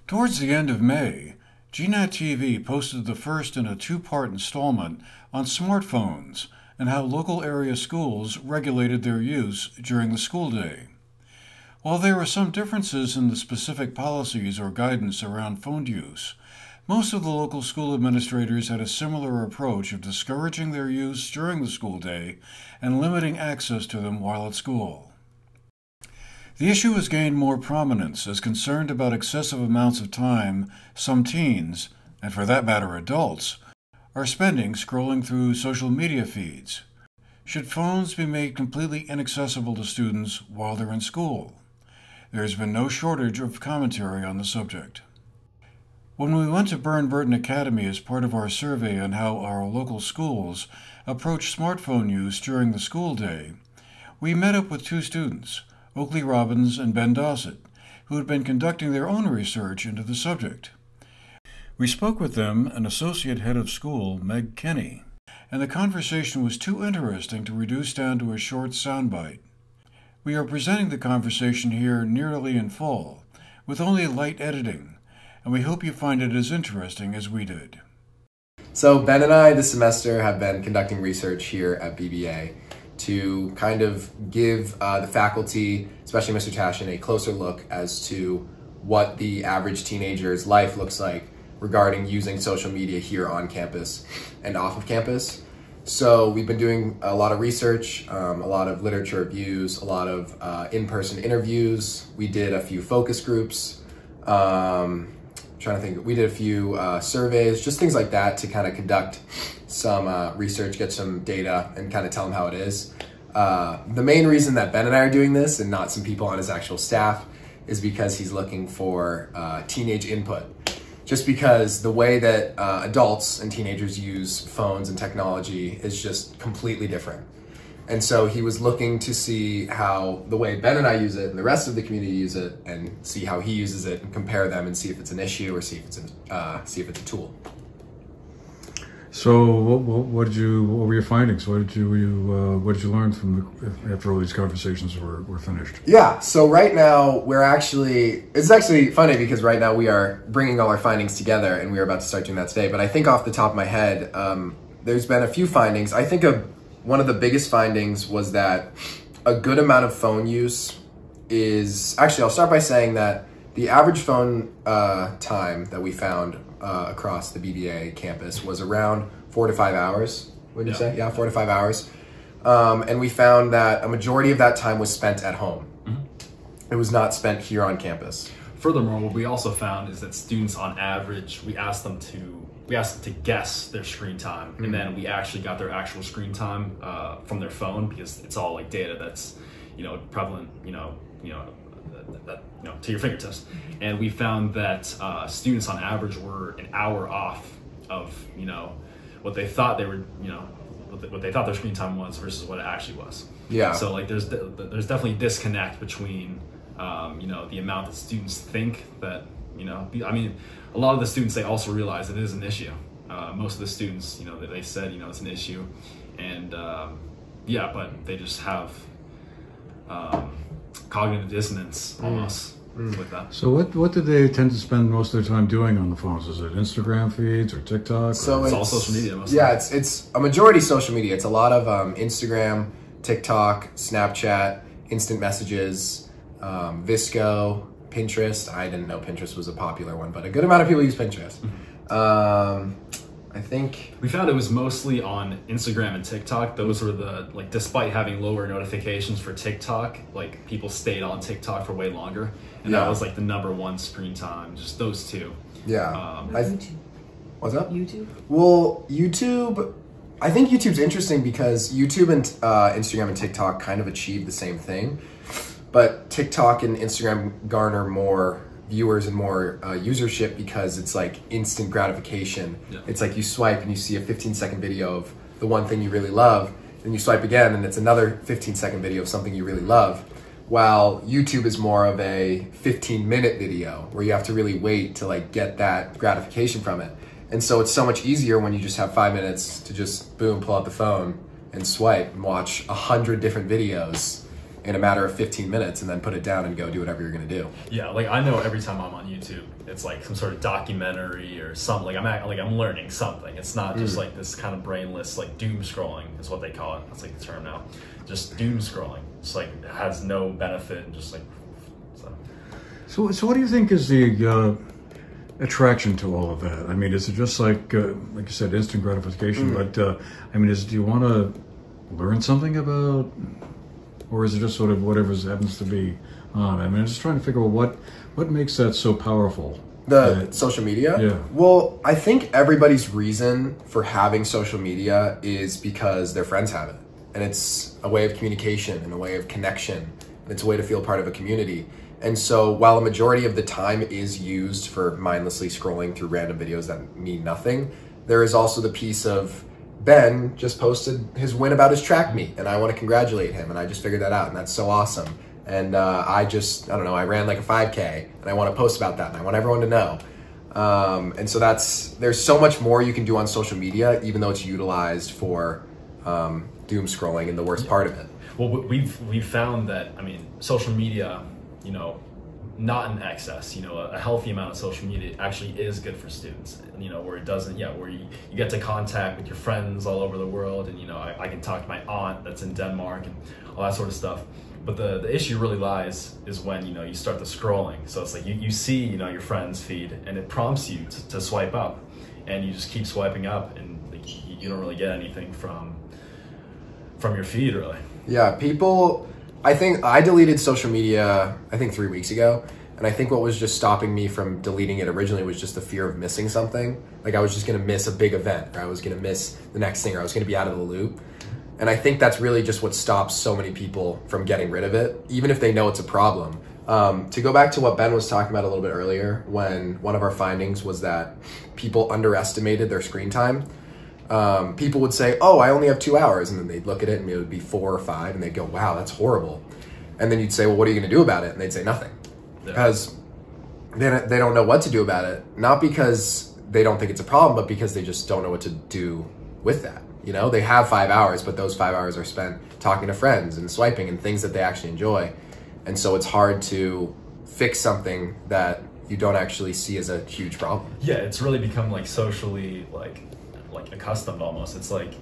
Towards the end of May, GNAT-TV posted the first in a two-part installment on smartphones and how local area schools regulated their use during the school day. While there were some differences in the specific policies or guidance around phone use, most of the local school administrators had a similar approach of discouraging their use during the school day and limiting access to them while at school. The issue has gained more prominence as concerned about excessive amounts of time some teens, and for that matter adults, are spending scrolling through social media feeds. Should phones be made completely inaccessible to students while they're in school? There has been no shortage of commentary on the subject. When we went to Burr and Burton Academy as part of our survey on how our local schools approach smartphone use during the school day, we met up with two students, Oakley, Robbins, and Ben Dossett, who had been conducting their own research into the subject. We spoke with them and Associate Head of School, Meg Kenny, and the conversation was too interesting to reduce down to a short soundbite. We are presenting the conversation here nearly in full, with only light editing, and we hope you find it as interesting as we did. So Ben and I this semester have been conducting research here at BBA to kind of give the faculty, especially Mr. Tashin, a closer look as to what the average teenager's life looks like regarding using social media here on campus and off of campus. So we've been doing a lot of research, a lot of literature reviews, a lot of in-person interviews. We did a few focus groups, trying to think, we did a few surveys, just things like that to kind of conduct some research, get some data, and kind of tell them how it is. The main reason that Ben and I are doing this and not some people on his actual staff is because he's looking for teenage input. Just because the way that adults and teenagers use phones and technology is just completely different. And so he was looking to see how the way Ben and I use it and the rest of the community use it, and see how he uses it and compare them and see if it's an issue or see if it's a tool. So, what were your findings? What did you learn from after all these conversations were finished? Yeah. So right now it's actually funny because right now we are bringing all our findings together and we are about to start doing that today. But I think off the top of my head, there's been a few findings. I think one of the biggest findings was that a good amount of phone use is actually. I'll start by saying that the average phone time that we found across the BBA campus was around 4 to 5 hours, wouldn't you say? Yeah, 4 to 5 hours. And we found that a majority of that time was spent at home. Mm-hmm. It was not spent here on campus. Furthermore, what we also found is that students on average, we asked them to guess their screen time, mm-hmm. and then we actually got their actual screen time from their phone, because it's all like data that's, prevalent, to your fingertips. And we found that students on average were an hour off of, what they thought they were, what they thought their screen time was versus what it actually was. Yeah. So like there's definitely a disconnect between, the amount that students think that, a lot of the students, they also realize it is an issue. Most of the students, they said, it's an issue, and but they just have cognitive dissonance almost with that. So what did they tend to spend most of their time doing on the phones? Is it Instagram feeds or TikTok? So it's all social media mostly. Yeah, it's a majority social media. It's a lot of Instagram, TikTok, Snapchat, instant messages, Visco, Pinterest. I didn't know Pinterest was a popular one, but a good amount of people use Pinterest. I think we found it was mostly on Instagram and TikTok. Those were despite having lower notifications for TikTok, people stayed on TikTok for way longer, and that was the #1 screen time. Just those two. Yeah. What's up? YouTube. Well, YouTube. I think YouTube's interesting because YouTube and Instagram and TikTok kind of achieve the same thing, but TikTok and Instagram garner more viewers and more usership because it's instant gratification. Yeah. It's you swipe and you see a 15-second video of the one thing you really love, then you swipe again and it's another 15-second video of something you really love, while YouTube is more of a 15-minute video where you have to really wait to get that gratification from it. And so it's so much easier when you just have 5 minutes to just boom, pull out the phone and swipe and watch 100 different videos in a matter of 15 minutes and then put it down and go do whatever you're going to do. Yeah, like I know every time I'm on YouTube, it's like some sort of documentary or something. Like I'm learning something. It's not just like this kind of brainless, like doom scrolling is what they call it. That's like the term now. Just doom scrolling. It's like it has no benefit and just like So what do you think is the attraction to all of that? I mean, is it just like you said, instant gratification? But I mean, do you want to learn something about, or is it just sort of whatever happens to be on? I mean, I'm just trying to figure out what makes that so powerful. The social media? Yeah. Well, I think everybody's reason for having social media is because their friends have it. And it's a way of communication and a way of connection. And it's a way to feel part of a community. And so while a majority of the time is used for mindlessly scrolling through random videos that mean nothing, there is also the piece of Ben just posted his win about his track meet, and I want to congratulate him, and I just figured that out, and that's so awesome. And I don't know, I ran like a 5K, and I want to post about that, and I want everyone to know. And so there's so much more you can do on social media, even though it's utilized for doom scrolling and the worst part of it. Well, we've found that, I mean, social media, you know, not in excess, you know, a healthy amount of social media actually is good for students, you know, where it doesn't, where you get to contact with your friends all over the world, and, you know, I can talk to my aunt that's in Denmark and all that sort of stuff. But the issue really lies is when, you know, you start the scrolling. So it's like you see, you know, your friend's feed, and it prompts you to swipe up, and you just keep swiping up, and like, you don't really get anything from your feed, really. Yeah, people, I think I deleted social media, 3 weeks ago. And I think what was just stopping me from deleting it originally was just the fear of missing something. Like I was just going to miss a big event, or I was going to miss the next thing, or I was going to be out of the loop. And I think that's really just what stops so many people from getting rid of it, even if they know it's a problem. To go back to what Ben was talking about a little bit earlier, when one of our findings was that people underestimated their screen time. People would say, oh, I only have 2 hours. And then they'd look at it and it would be 4 or 5. And they'd go, wow, that's horrible. And then you'd say, well, what are you going to do about it? And they'd say nothing. Because they don't know what to do about it. Not because they don't think it's a problem, but because they just don't know what to do with that. You know, they have 5 hours, but those 5 hours are spent talking to friends and swiping and things that they actually enjoy. And so it's hard to fix something that you don't actually see as a huge problem. Yeah, it's really become like socially like accustomed almost. It's like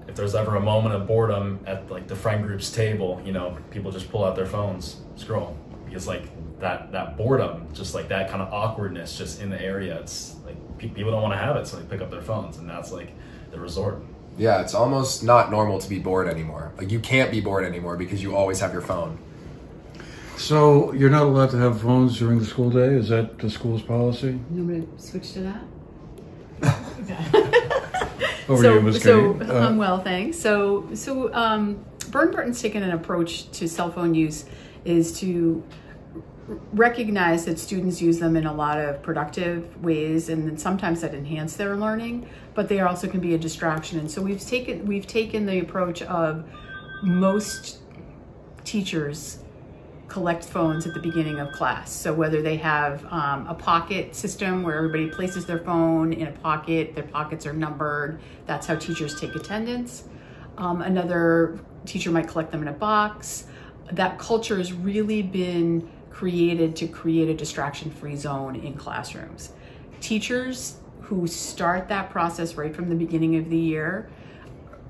if there's ever a moment of boredom at like the friend group's table, you know, people just pull out their phones, scroll, because like that boredom, just like that kind of awkwardness just in the area, it's like people don't want to have it, so they pick up their phones, and that's like the resort. Yeah, it's almost not normal to be bored anymore. Like you can't be bored anymore because you always have your phone. So you're not allowed to have phones during the school day? Is that the school's policy? Nobody switch to that? Over to you, Ms. Kenny. I'm well, thanks. So Burr and Burton's taken an approach to cell phone use is to recognize that students use them in a lot of productive ways, and then sometimes that enhance their learning, but they also can be a distraction. And so we've taken the approach of most teachers collect phones at the beginning of class. So whether they have a pocket system where everybody places their phone in a pocket, their pockets are numbered, that's how teachers take attendance. Another teacher might collect them in a box. That culture has really been created to create a distraction-free zone in classrooms. Teachers who start that process right from the beginning of the year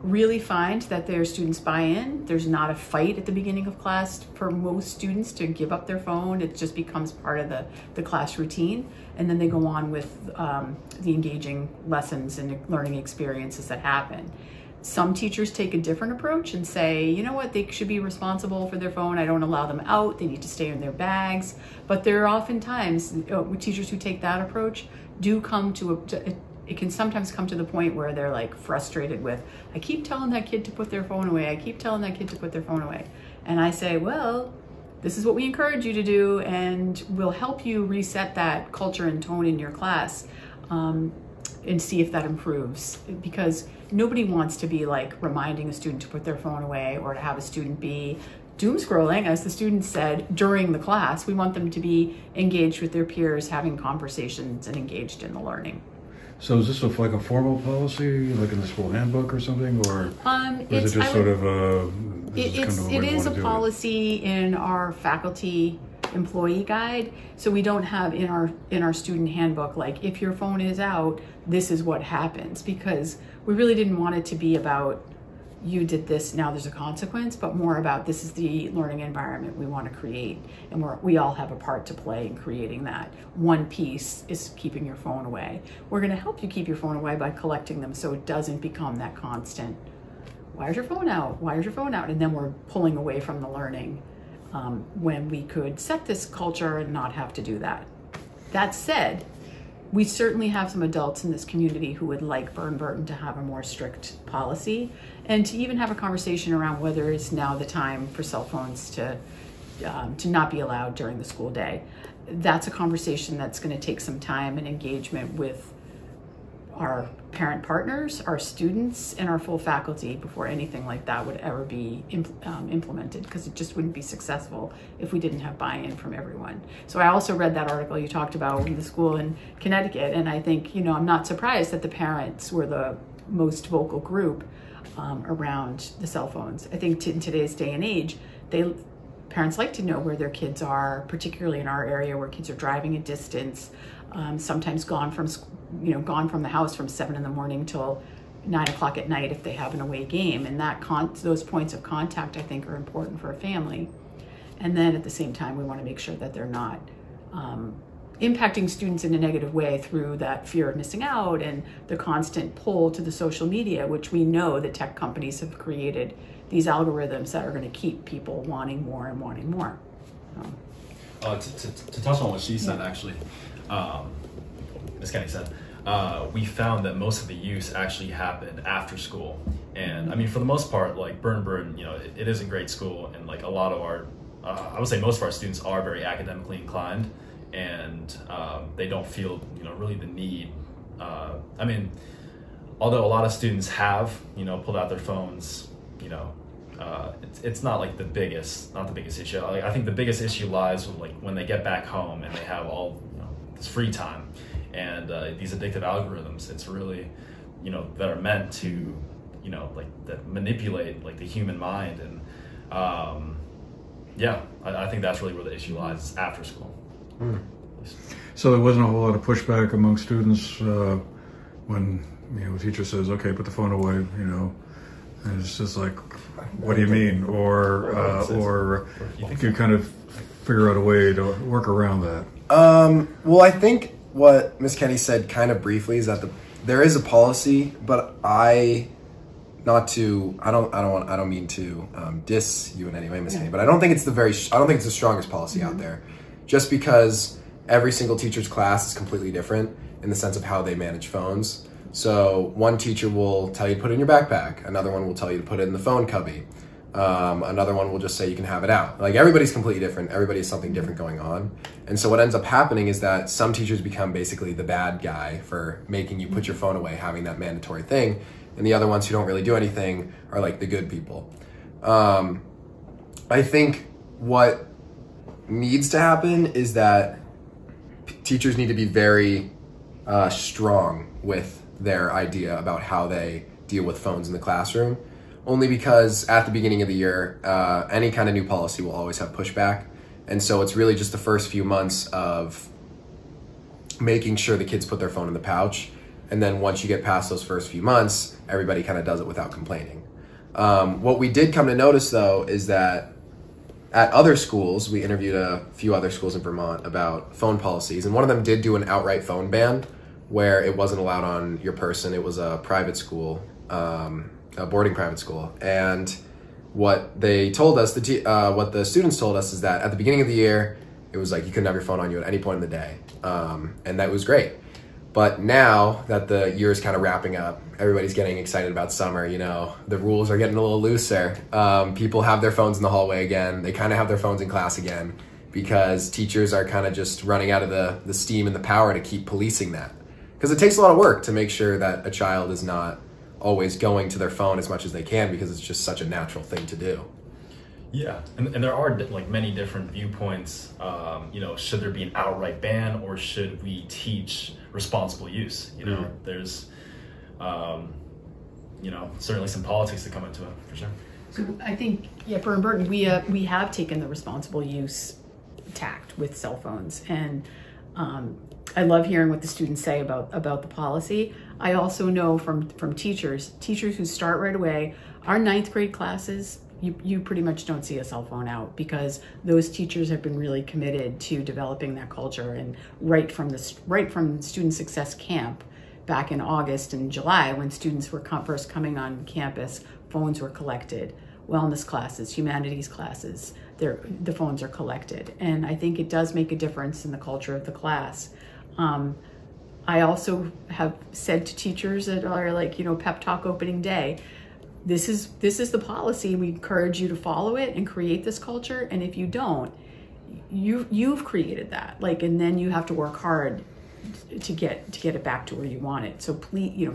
really find that their students buy in. There's not a fight at the beginning of class for most students to give up their phone. It just becomes part of the class routine. And then they go on with the engaging lessons and learning experiences that happen. Some teachers take a different approach and say, you know what, they should be responsible for their phone. I don't allow them out. They need to stay in their bags. But there are oftentimes teachers who take that approach do come to it can sometimes come to the point where they're like frustrated with, I keep telling that kid to put their phone away. I keep telling that kid to put their phone away. And I say, well, this is what we encourage you to do, and we'll help you reset that culture and tone in your class and see if that improves. Because nobody wants to be like reminding a student to put their phone away or to have a student be doom scrolling, as the student said, during the class. We want them to be engaged with their peers, having conversations and engaged in the learning. So is this like a formal policy, like in the school handbook or something, or is it just sort of it is a policy in our faculty employee guide. So we don't have in our student handbook, like, if your phone is out, this is what happens, because we really didn't want it to be about, you did this, now there's a consequence, but more about, this is the learning environment we want to create, and we all have a part to play in creating that. One piece is keeping your phone away. We're going to help you keep your phone away by collecting them so it doesn't become that constant, why is your phone out? Why is your phone out? And then we're pulling away from the learning, when we could set this culture and not have to do that. That said, we certainly have some adults in this community who would like Burr and Burton to have a more strict policy, and to even have a conversation around whether it's now the time for cell phones to not be allowed during the school day. That's a conversation that's going to take some time and engagement with our parent partners, our students, and our full faculty before anything like that would ever be implemented, because it just wouldn't be successful if we didn't have buy-in from everyone. So I also read that article you talked about in the school in Connecticut, and I think, I'm not surprised that the parents were the most vocal group around the cell phones. I think in today's day and age, parents like to know where their kids are, particularly in our area where kids are driving a distance, sometimes gone from the house from 7 in the morning till 9 o'clock at night if they have an away game. And those points of contact, I think, are important for a family. And then at the same time, we want to make sure that they're not impacting students in a negative way through that fear of missing out and the constant pull to the social media, which we know the tech companies have created these algorithms that are going to keep people wanting more and wanting more. To touch on what she said, actually, Ms. Kenny said, we found that most of the use actually happened after school. And I mean, for the most part, like Burr and Burton, it is a great school, and like a lot of our, I would say most of our students are very academically inclined, and they don't feel, really the need. I mean, although a lot of students have, pulled out their phones, it's not like not the biggest issue. I think the biggest issue lies with when they get back home and they have all this free time and these addictive algorithms. It's really, that are meant to, that manipulate the human mind, and I think that's really where the issue lies, after school. So there wasn't a whole lot of pushback among students when a teacher says, "Okay, put the phone away," and it's just like, "What do you mean?" Or you kind of figure out a way to work around that. Well, I think what Ms. Kenny said kind of briefly is that there is a policy, but I don't mean to diss you in any way, Ms. Kenny, but I don't think it's the strongest policy out there, just because every single teacher's class is completely different in the sense of how they manage phones. So one teacher will tell you to put it in your backpack, another one will tell you to put it in the phone cubby, another one will just say you can have it out. Like, everybody's completely different, everybody has something different going on. And so what ends up happening is that some teachers become basically the bad guy for making you put your phone away, having that mandatory thing, and the other ones who don't really do anything are like the good people. I think what needs to happen is that teachers need to be very strong with their idea about how they deal with phones in the classroom, only because at the beginning of the year, any kind of new policy will always have pushback. And so it's really just the first few months of making sure the kids put their phone in the pouch. And then once you get past those first few months, everybody kind of does it without complaining. What we did come to notice, though, is that at other schools, we interviewed a few other schools in Vermont about phone policies, and one of them did do an outright phone ban where it wasn't allowed on your person. It was a private school, a boarding private school. And what they told us, what the students told us, is that at the beginning of the year, it was like you couldn't have your phone on you at any point in the day. And that was great. But now that the year is kind of wrapping up, everybody's getting excited about summer, the rules are getting a little looser. People have their phones in the hallway again. They kind of have their phones in class again because teachers are kind of just running out of the steam and the power to keep policing that. Because it takes a lot of work to make sure that a child is not always going to their phone as much as they can, because it's just such a natural thing to do. Yeah, and there are like many different viewpoints. You know, should there be an outright ban, or should we teach responsible use? You know, there's, you know, certainly some politics that come into it for sure. So I think, yeah, Burr and Burton, we have taken the responsible use tact with cell phones, and I love hearing what the students say about the policy. I also know from teachers who start right away. Our 9th grade classes, you pretty much don't see a cell phone out, because those teachers have been really committed to developing that culture. And right from Student Success Camp back in August and July, when students were first coming on campus, phones were collected. Wellness classes, humanities classes, the phones are collected. And I think it does make a difference in the culture of the class. I also have said to teachers that are like, you know, pep talk opening day, this is the policy. We encourage you to follow it and create this culture. And if you don't, you've created that. Like, and then you have to work hard to get it back to where you want it. So please, you know,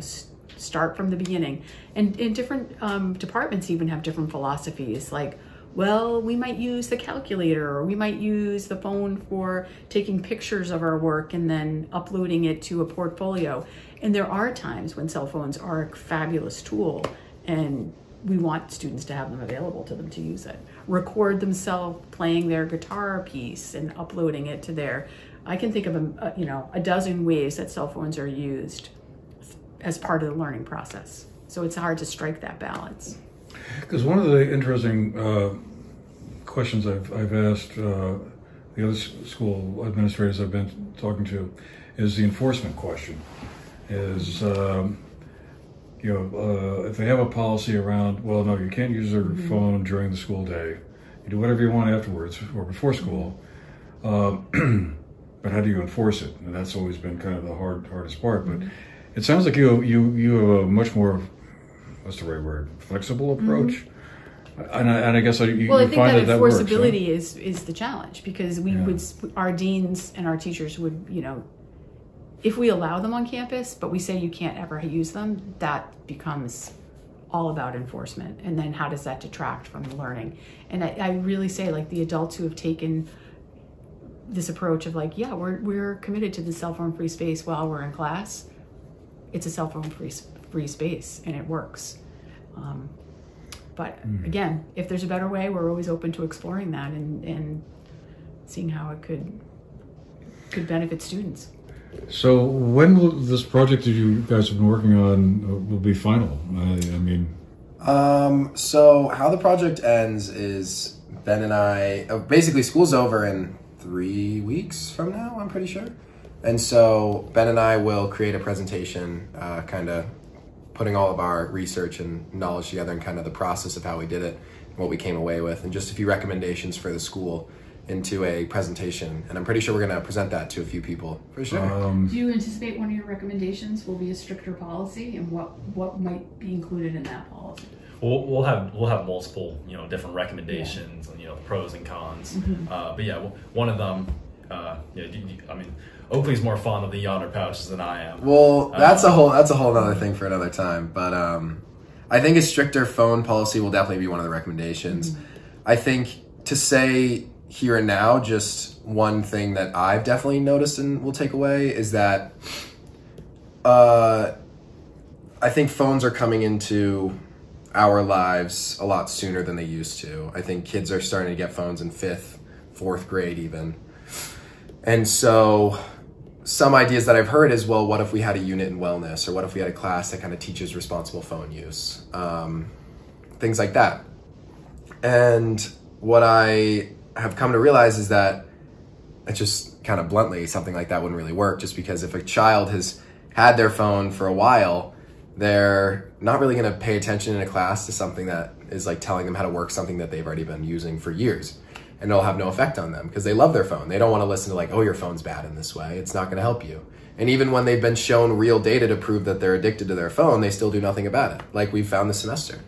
start from the beginning. And different departments even have different philosophies. Like, well, we might use the calculator, or we might use the phone for taking pictures of our work and then uploading it to a portfolio. And there are times when cell phones are a fabulous tool, and we want students to have them available to them to use it. Record themselves playing their guitar piece and uploading it to their, I can think of a dozen ways that cell phones are used as part of the learning process. So it's hard to strike that balance. Because one of the interesting questions I've asked the other school administrators I've been talking to is the enforcement question. Is if they have a policy around, well, no, you can't use their phone during the school day. You do whatever you want afterwards or before school. But how do you enforce it? And that's always been kind of the hardest part. But it sounds like you have a much more, what's the right word, flexible approach. And I guess you I think find that works. Enforceability is the challenge, because our deans and our teachers would, you know, if we allow them on campus, but we say you can't ever use them, that becomes all about enforcement. And then how does that detract from the learning? And I really say, like, the adults who have taken this approach of like, yeah, we're committed to the cell phone free space while we're in class. It's a cell phone free space, and it works. But again, if there's a better way, we're always open to exploring that and seeing how it could benefit students. So when will this project that you guys have been working on will be final? So how the project ends is Ben and I, basically school's over in 3 weeks from now, I'm pretty sure. And so Ben and I will create a presentation, kind of putting all of our research and knowledge together and kind of the process of how we did it, what we came away with, and just a few recommendations for the school into a presentation. And I'm pretty sure we're going to present that to a few people for sure. Do you anticipate one of your recommendations will be a stricter policy, and what might be included in that policy? We'll have multiple, you know, different recommendations and, you know, pros and cons. But yeah, one of them, I mean, Oakley's more fond of the yonder pouches than I am. Well, that's a whole other thing for another time. But I think a stricter phone policy will definitely be one of the recommendations. I think to say here and now, just one thing that I've definitely noticed and will take away is that I think phones are coming into our lives a lot sooner than they used to. I think kids are starting to get phones in 5th, 4th grade even. And so some ideas that I've heard is, well, what if we had a unit in wellness, or what if we had a class that kind of teaches responsible phone use? Things like that. And what I have come to realize is that it's just kind of bluntly, something like that wouldn't really work, just because if a child has had their phone for a while, they're not really going to pay attention in a class to something that is like telling them how to work something that they've already been using for years. And it'll have no effect on them because they love their phone. They don't want to listen to like, oh, your phone's bad in this way. It's not going to help you. And even when they've been shown real data to prove that they're addicted to their phone, they still do nothing about it, like we've found this semester.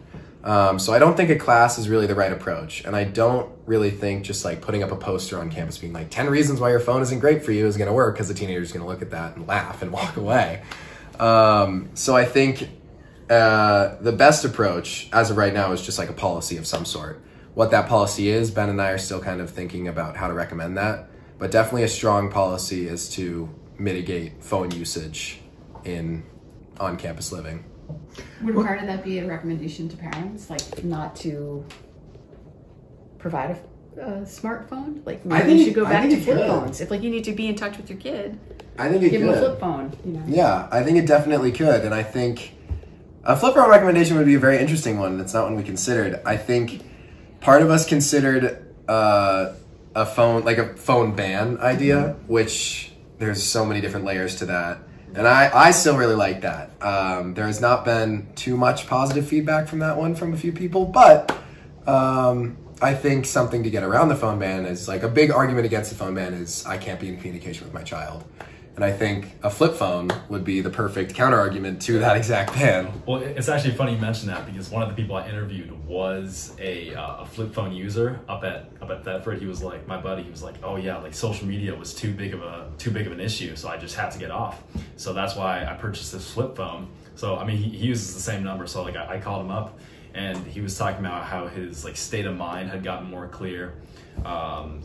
So I don't think a class is really the right approach. And I don't really think just like putting up a poster on campus being like 10 reasons why your phone isn't great for you is going to work, because the teenager's going to look at that and laugh and walk away. So I think the best approach as of right now is just like a policy of some sort, what that policy is. Ben and I are still kind of thinking about how to recommend that, but definitely a strong policy is to mitigate phone usage in on-campus living. Would part of that be a recommendation to parents, like not to provide a smartphone? Like maybe you should go back to flip phones. If like you need to be in touch with your kid, I think it give could. them a flip phone. You know? Yeah, I think it definitely could, and I think a flip phone recommendation would be a very interesting one. That's not one we considered. I think part of us considered a phone ban idea, which there's so many different layers to that. And I still really like that. There has not been too much positive feedback from that one from a few people, but I think something to get around the phone ban is like a big argument against the phone ban is I can't be in communication with my child. And I think a flip phone would be the perfect counter argument to that exact ban. Well, it's actually funny you mention that because one of the people I interviewed was a flip phone user up at Thetford. He was like, my buddy, he was like, oh yeah, like social media was too big of an issue, so I just had to get off. So that's why I purchased this flip phone. So I mean, he uses the same number. So like I called him up, and he was talking about how his like state of mind had gotten more clear.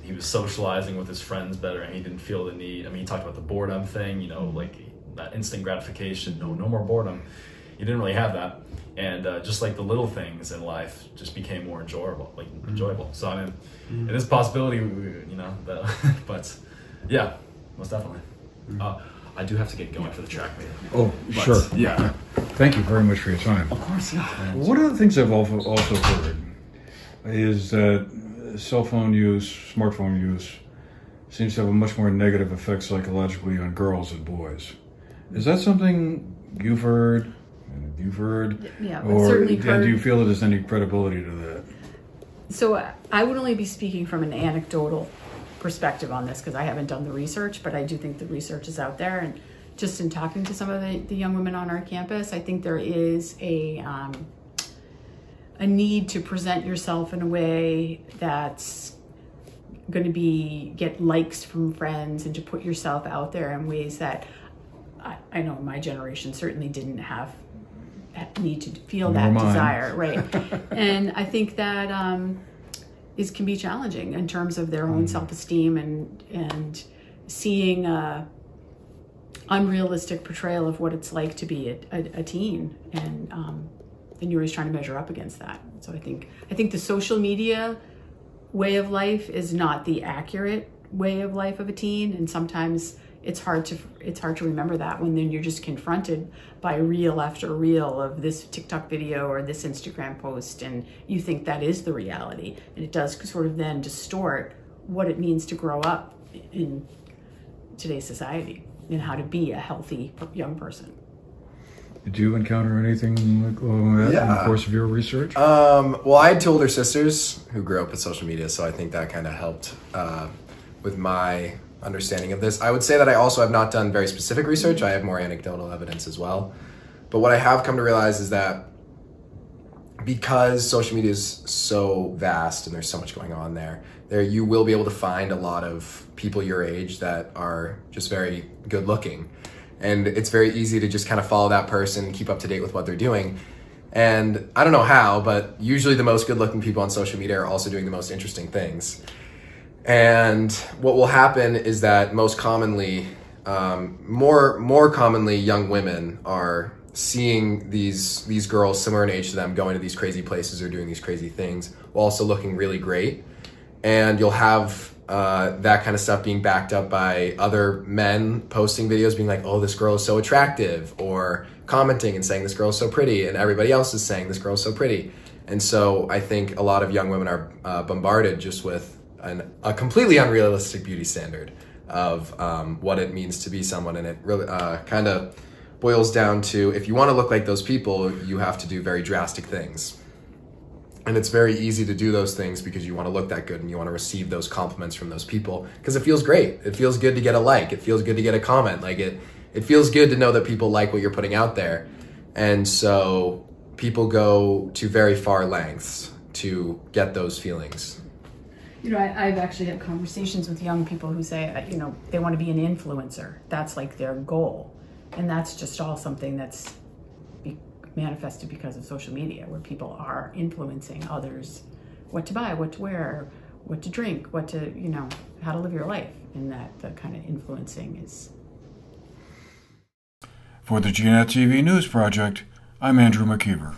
He was socializing with his friends better, and he didn't feel the need. I mean, he talked about the boredom thing, you know, like that instant gratification, no more boredom. He didn't really have that, and just like the little things in life just became more enjoyable. So I mean, it is a possibility, you know, but yeah, most definitely. I do have to get going for the track meeting. Oh, sure. Yeah. Thank you very much for your time. Of course, yeah. One of the things I've also heard is that cell phone use, smartphone use, seems to have a much more negative effect psychologically on girls than boys. Is that something you've heard? Yeah, or certainly heard. Do you feel that there's any credibility to that? So I would only be speaking from an anecdotal perspective on this because I haven't done the research, but I do think the research is out there. And just in talking to some of the young women on our campus, I think there is a need to present yourself in a way that's going to get likes from friends, and to put yourself out there in ways that I know my generation certainly didn't need to feel that desire, right? And I think that can be challenging in terms of their own self-esteem and seeing unrealistic portrayal of what it's like to be a teen, and you're always trying to measure up against that. So I think the social media way of life is not the accurate way of life of a teen, and sometimes it's hard to remember that when then you're just confronted by reel after reel of this TikTok video or this Instagram post, and you think that is the reality, and it does sort of then distort what it means to grow up in today's society and how to be a healthy young person. Did you encounter anything like that in the course of your research? Well, I had two older sisters who grew up with social media, so I think that kind of helped with my understanding of this. I would say that I also have not done very specific research. I have more anecdotal evidence as well. But what I have come to realize is that because social media is so vast and there's so much going on there you will be able to find a lot of people your age that are just very good looking. And it's very easy to just kind of follow that person and keep up to date with what they're doing. And I don't know how, but usually the most good looking people on social media are also doing the most interesting things. And what will happen is that most commonly, more commonly, young women are seeing these girls similar in age to them going to these crazy places or doing these crazy things while also looking really great. And you'll have that kind of stuff being backed up by other men posting videos being like, oh, this girl is so attractive, or commenting and saying this girl is so pretty, and everybody else is saying this girl is so pretty. And so I think a lot of young women are bombarded just with a completely unrealistic beauty standard of what it means to be someone. And it really kind of boils down to, if you want to look like those people, you have to do very drastic things. And it's very easy to do those things because you want to look that good and you want to receive those compliments from those people because it feels great. It feels good to get a like. It feels good to get a comment. Like it feels good to know that people like what you're putting out there. And so people go to very far lengths to get those feelings. You know, I've actually had conversations with young people who say, you know, they want to be an influencer. That's like their goal. And that's just all something that's manifested because of social media, where people are influencing others what to buy, what to wear, what to drink, what to, how to live your life, and that the kind of influencing is. For the GNAT-TV News Project, I'm Andrew McKeever.